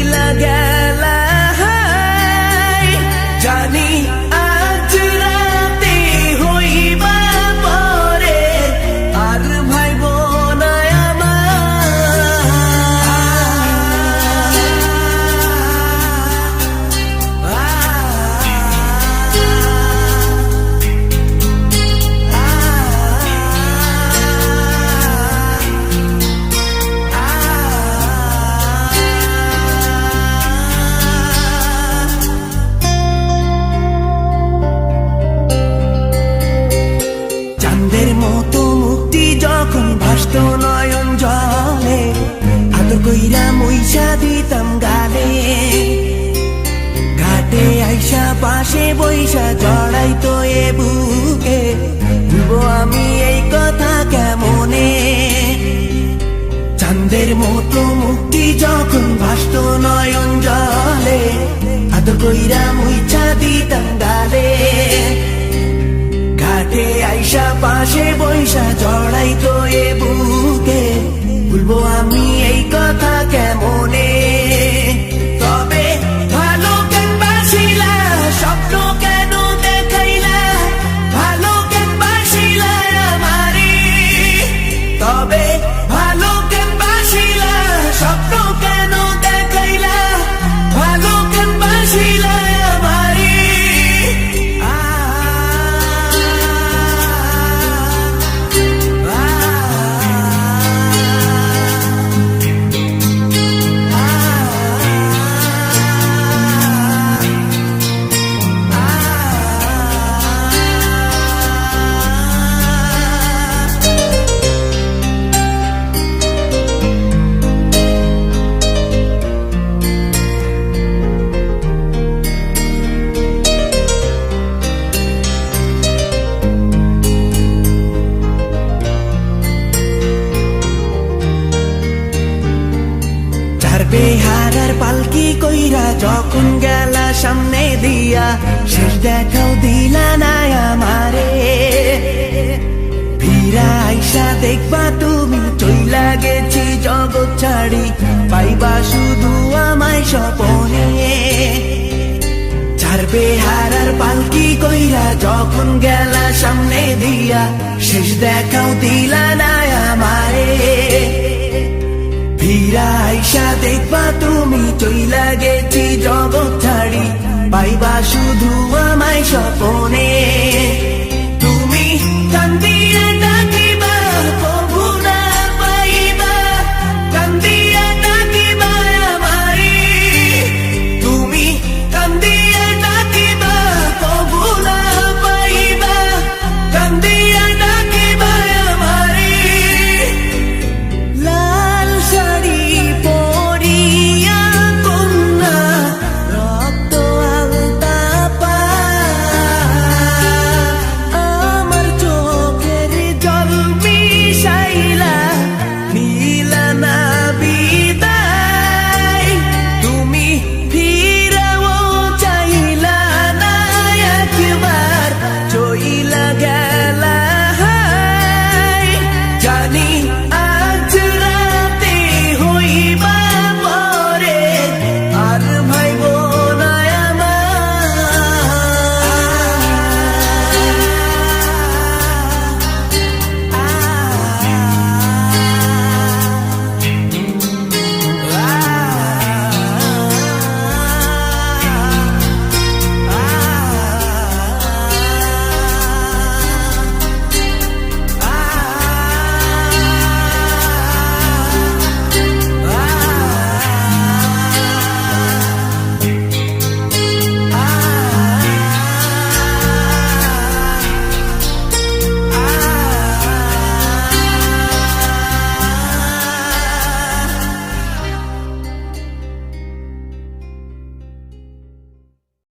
চইলা গেলা জানি আজ রাতে হইবা পরে আর ভাইব না চাঁদের মতো মুক্তি যখন ভাসত নয়ন জলে আদর কইরা মুইসা দিতাম গালে ঘাটে আইসা পাশে বইসা জড়াইতো এ বুকে ভুলবো আমি এই কথা কেমনে চাঁদের মতো মুক্তি যখন ভাসত নয়ন জলে আদর কইরা মুইসা দিতাম গালে ঘাটে আইসা পাশে বইসা জড়াইতো এ বুকে ভুলবো আমি এই কথা কেমনে তবে ভালো কেন বাসিলা স্বপ্ন কেন দেখাইলা ভালো কেন বাসিলা আমারে তবে ভালো কেন বাসিলা স্বপ্ন কেন দেখাইলা ভালো কেন বাসিলা আমারে বেহারার পালকি কইরা যখন গেলা সামনে দিয়া শেষ দেখাও দিলা না আমারে ফিরা আইসা দেখবা তুমি চইলা গেছি জগৎ ছাড়ি পাইবা শুধু আমায় স্বপনে চার বেহারার পালকি কইরা যখন গেলা সামনে দিয়া শেষ দেখাও দিলা না আমারে ফিরা আইসা দেখবা তুমি চইলা গেছি জগৎ ছাড়ি পাইবা শুধু আমায় স্বপনে